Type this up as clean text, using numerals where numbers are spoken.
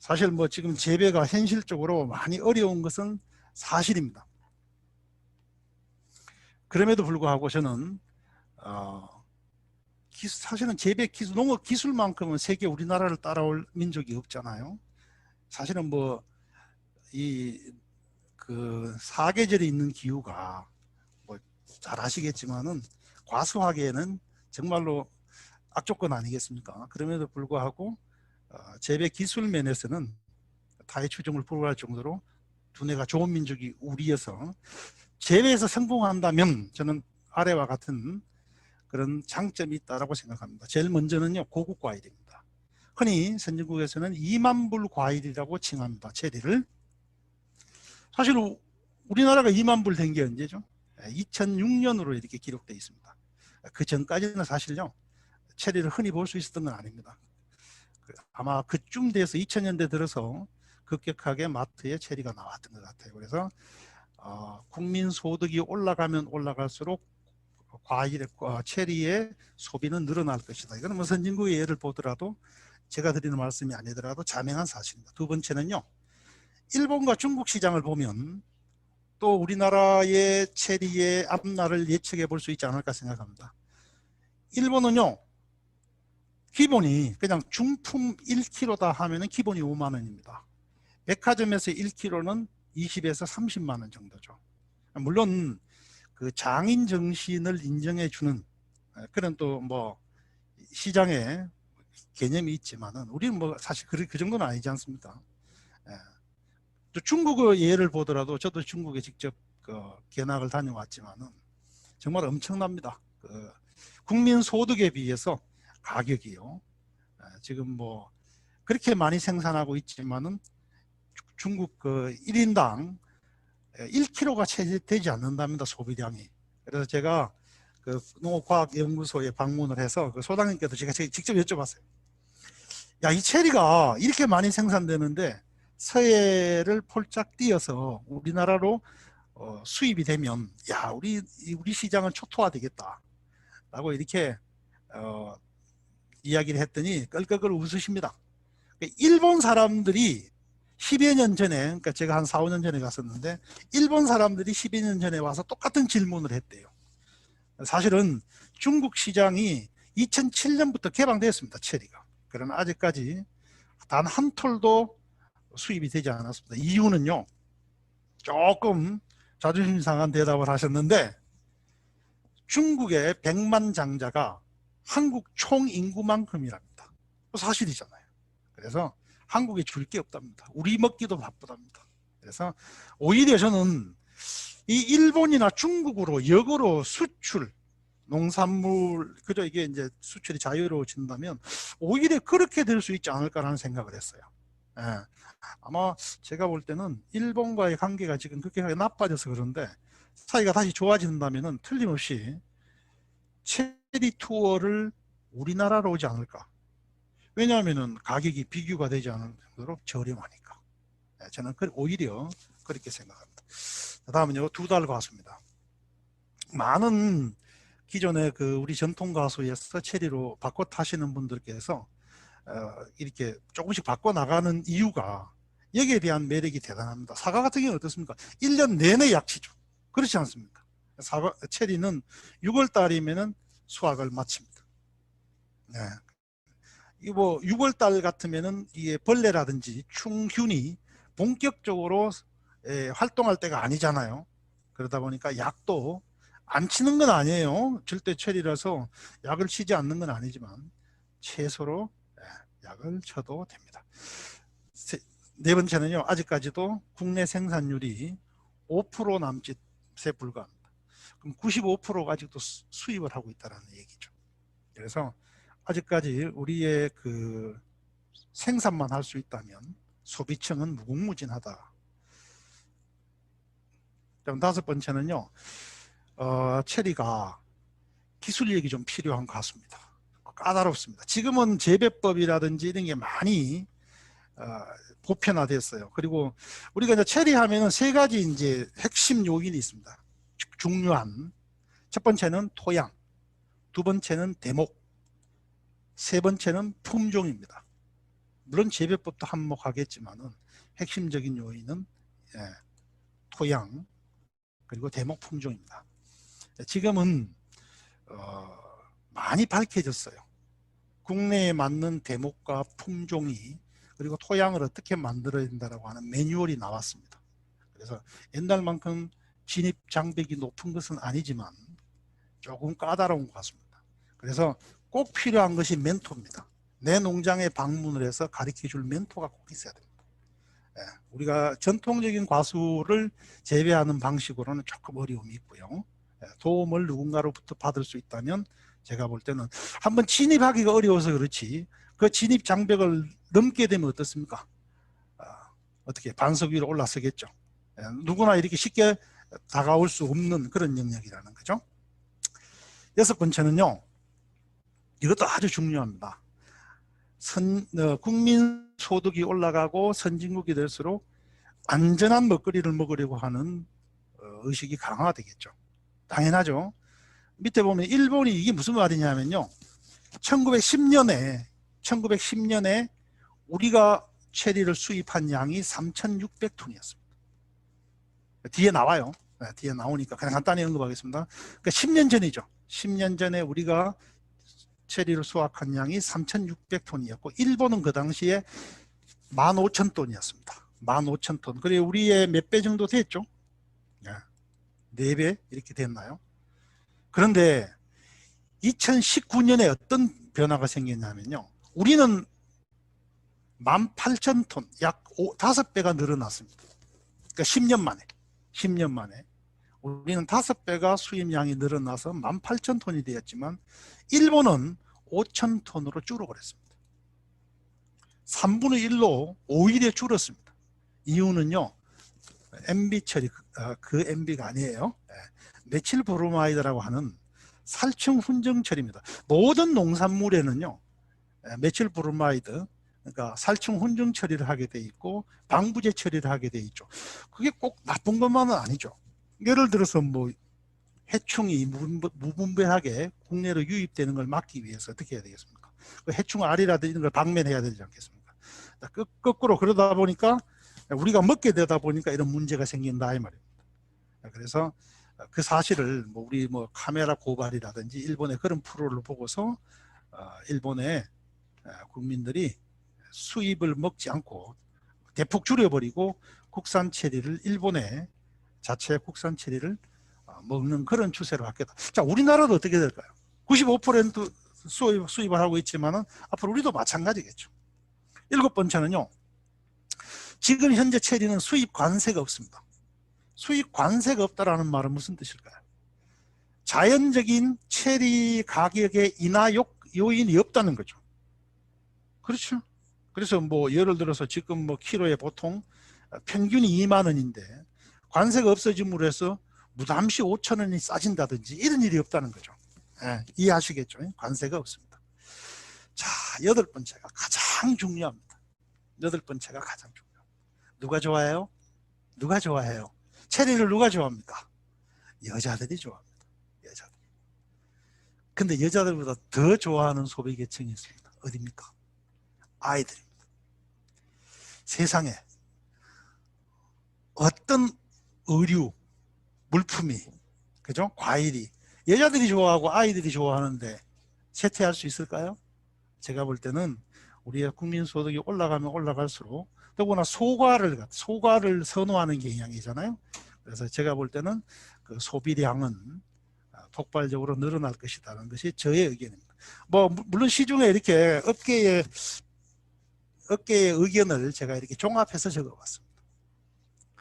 사실 뭐 지금 재배가 현실적으로 많이 어려운 것은 사실입니다. 그럼에도 불구하고 저는 사실은 재배 기술, 농업 기술만큼은 세계 우리나라를 따라올 민족이 없잖아요. 사실은 뭐 이 그 사계절이 있는 기후가 뭐 잘 아시겠지만은 과수하기에는 정말로 악조건 아니겠습니까? 그럼에도 불구하고 재배 기술 면에서는 타의 추종을 불허할 정도로 두뇌가 좋은 민족이 우리여서 재배에서 성공한다면 저는 아래와 같은 그런 장점이 있다고 생각합니다. 제일 먼저는요, 고급 과일입니다. 흔히 선진국에서는 2만 불 과일이라고 칭합니다. 체리를. 사실 우리나라가 2만 불 된 게 언제죠? 2006년으로 이렇게 기록되어 있습니다. 그 전까지는 사실요, 체리를 흔히 볼 수 있었던 건 아닙니다. 아마 그쯤 돼서 2000년대 들어서 급격하게 마트에 체리가 나왔던 것 같아요. 그래서 국민 소득이 올라가면 올라갈수록 체리의 소비는 늘어날 것이다. 이거는 뭐 선진국의 예를 보더라도 제가 드리는 말씀이 아니더라도 자명한 사실입니다. 두 번째는요, 일본과 중국 시장을 보면 또 우리나라의 체리의 앞날을 예측해 볼 수 있지 않을까 생각합니다. 일본은요, 기본이 그냥 중품 1kg다 하면은 기본이 5만 원입니다. 백화점에서 1kg는 20에서 30만 원 정도죠. 물론 그 장인 정신을 인정해 주는 그런 또 뭐 시장의 개념이 있지만은 우리는 뭐 사실 그 정도는 아니지 않습니까? 또 중국의 예를 보더라도 저도 중국에 직접 견학을 다녀왔지만은 정말 엄청납니다. 국민 소득에 비해서 가격이요. 지금 뭐 그렇게 많이 생산하고 있지만은 중국 1인당 1kg가 채 되지 않는답니다. 소비량이. 그래서 제가 그 농업과학연구소에 방문을 해서 그 소장님께도 제가 직접 여쭤봤어요. 야, 이 체리가 이렇게 많이 생산되는데 서해를 폴짝 뛰어서 우리나라로 수입이 되면 야, 우리 시장은 초토화되겠다 라고 이렇게 이야기를 했더니 끌끌끌 웃으십니다. 일본 사람들이 10여 년 전에, 그러니까 제가 한 4, 5년 전에 갔었는데 일본 사람들이 12년 전에 와서 똑같은 질문을 했대요. 사실은 중국 시장이 2007년부터 개방되었습니다. 체리가. 그러나 아직까지 단 한 톨도 수입이 되지 않았습니다. 이유는요, 조금 자존심 상한 대답을 하셨는데 중국의 100만 장자가 한국 총 인구만큼이랍니다. 사실이잖아요. 그래서 한국에 줄 게 없답니다. 우리 먹기도 바쁘답니다. 그래서 오히려 저는 이 일본이나 중국으로 역으로 수출, 농산물, 그저 이게 이제 수출이 자유로워진다면 오히려 그렇게 될 수 있지 않을까라는 생각을 했어요. 예. 아마 제가 볼 때는 일본과의 관계가 지금 그렇게 나빠져서 그런데 사이가 다시 좋아진다면 틀림없이 체리 투어를 우리나라로 오지 않을까. 왜냐하면 가격이 비교가 되지 않을 정도로 저렴하니까. 저는 오히려 그렇게 생각합니다. 다음은요, 두 달 가수입니다. 많은 기존의 우리 전통 가수에서 체리로 바꿔 타시는 분들께서 이렇게 조금씩 바꿔 나가는 이유가 여기에 대한 매력이 대단합니다. 사과 같은 경우는 어떻습니까? 1년 내내 약치죠. 그렇지 않습니까? 체리는 6월 달이면은 수확을 마칩니다. 네. 뭐 6월 달 같으면은 이게 벌레라든지 충균이 본격적으로 활동할 때가 아니잖아요. 그러다 보니까 약도 안 치는 건 아니에요. 절대 체리라서 약을 치지 않는 건 아니지만 최소로 약을 쳐도 됩니다. 네 번째는요, 아직까지도 국내 생산율이 5% 남짓에 불과합니다. 그럼 95%가 아직도 수입을 하고 있다는 얘기죠. 그래서 아직까지 우리의 생산만 할 수 있다면 소비층은 무궁무진하다. 그럼 다섯 번째는요, 체리가 기술력이 좀 필요한 가수입니다. 까다롭습니다. 지금은 재배법이라든지 이런 게 많이 보편화됐어요. 그리고 우리가 이제 체리 하면은 세 가지 이제 핵심 요인이 있습니다. 중요한. 첫 번째는 토양, 두 번째는 대목, 세 번째는 품종입니다. 물론 재배법도 한몫하겠지만은 핵심적인 요인은 토양 그리고 대목 품종입니다. 지금은 많이 밝혀졌어요. 국내에 맞는 대목과 품종이 그리고 토양을 어떻게 만들어야 된다고 하는 매뉴얼이 나왔습니다. 그래서 옛날만큼 진입 장벽이 높은 것은 아니지만 조금 까다로운 것 같습니다. 그래서 꼭 필요한 것이 멘토입니다. 내 농장에 방문을 해서 가르쳐줄 멘토가 꼭 있어야 됩니다. 우리가 전통적인 과수를 재배하는 방식으로는 조금 어려움이 있고요. 도움을 누군가로부터 받을 수 있다면 제가 볼 때는 한번 진입하기가 어려워서 그렇지 그 진입 장벽을 넘게 되면 어떻습니까? 어떻게 반석 위로 올라서겠죠. 누구나 이렇게 쉽게 다가올 수 없는 그런 영역이라는 거죠. 여섯 번째는요. 이것도 아주 중요합니다. 국민 소득이 올라가고 선진국이 될수록 안전한 먹거리를 먹으려고 하는 의식이 강화되겠죠. 당연하죠. 밑에 보면 일본이 이게 무슨 말이냐면요. 1910년에 우리가 체리를 수입한 양이 3,600톤이었습니다. 뒤에 나와요. 뒤에 나오니까 그냥 간단히 언급하겠습니다. 그러니까 10년 전이죠. 10년 전에 우리가 체리를 수확한 양이 3,600톤이었고 일본은 그 당시에 15,000톤이었습니다. 15,000톤. 그리고 우리의 몇 배 정도 됐죠? 4배 이렇게 됐나요? 그런데 2019년에 어떤 변화가 생겼냐면요. 우리는 18,000톤, 약 5배가 늘어났습니다. 그러니까 10년 만에. 우리는 5배가 수입량이 늘어나서 18,000톤이 되었지만 일본은 5,000톤으로 줄어버렸습니다. 3분의 1로 오히려 줄었습니다. 이유는요. MB 처리, 그 MB가 아니에요. 메칠 브로마이드라고 하는 살충 훈정 처리입니다. 모든 농산물에는요. 메칠 브로마이드, 그러니까 살충 훈정 처리를 하게 돼 있고 방부제 처리를 하게 돼 있죠. 그게 꼭 나쁜 것만은 아니죠. 예를 들어서 뭐 해충이 무분별하게 국내로 유입되는 걸 막기 위해서 어떻게 해야 되겠습니까? 그 해충 알이라든지 이런 걸 방면해야 되지 않겠습니까? 거꾸로 그러다 보니까 우리가 먹게 되다 보니까 이런 문제가 생긴다 이 말입니다. 그래서 그 사실을 우리 카메라 고발이라든지 일본의 그런 프로를 보고서 일본의 국민들이 수입을 먹지 않고 대폭 줄여버리고 국산 체리를 일본의 자체 국산 체리를 먹는 그런 추세로 바뀌었다. 자, 우리나라도 어떻게 될까요? 95% 수입을 하고 있지만은 앞으로 우리도 마찬가지겠죠. 7번째는요. 지금 현재 체리는 수입 관세가 없습니다. 수입 관세가 없다라는 말은 무슨 뜻일까요? 자연적인 체리 가격의 인하 요인이 없다는 거죠. 그렇죠. 그래서 예를 들어서 지금 키로에 보통 평균이 2만 원인데 관세가 없어짐으로 해서 무담시 5천 원이 싸진다든지 이런 일이 없다는 거죠. 이해하시겠죠? 관세가 없습니다. 자, 8번째가 가장 중요합니다. 8번째가 가장 중요합니다. 누가 좋아해요? 누가 좋아해요? 체리를 누가 좋아합니까? 여자들이 좋아합니다. 여자들. 근데 여자들보다 더 좋아하는 소비 계층이 있습니다. 어디입니까? 아이들입니다. 세상에 어떤 의류, 물품이, 그죠? 과일이 여자들이 좋아하고 아이들이 좋아하는데 쇠퇴할 수 있을까요? 제가 볼 때는 우리의 국민소득이 올라가면 올라갈수록 더구나 소과를 선호하는 경향이잖아요. 그래서 제가 볼 때는 그 소비량은 폭발적으로 늘어날 것이라는 것이 저의 의견입니다. 물론 시중에 이렇게 업계의 의견을 제가 이렇게 종합해서 적어봤습니다.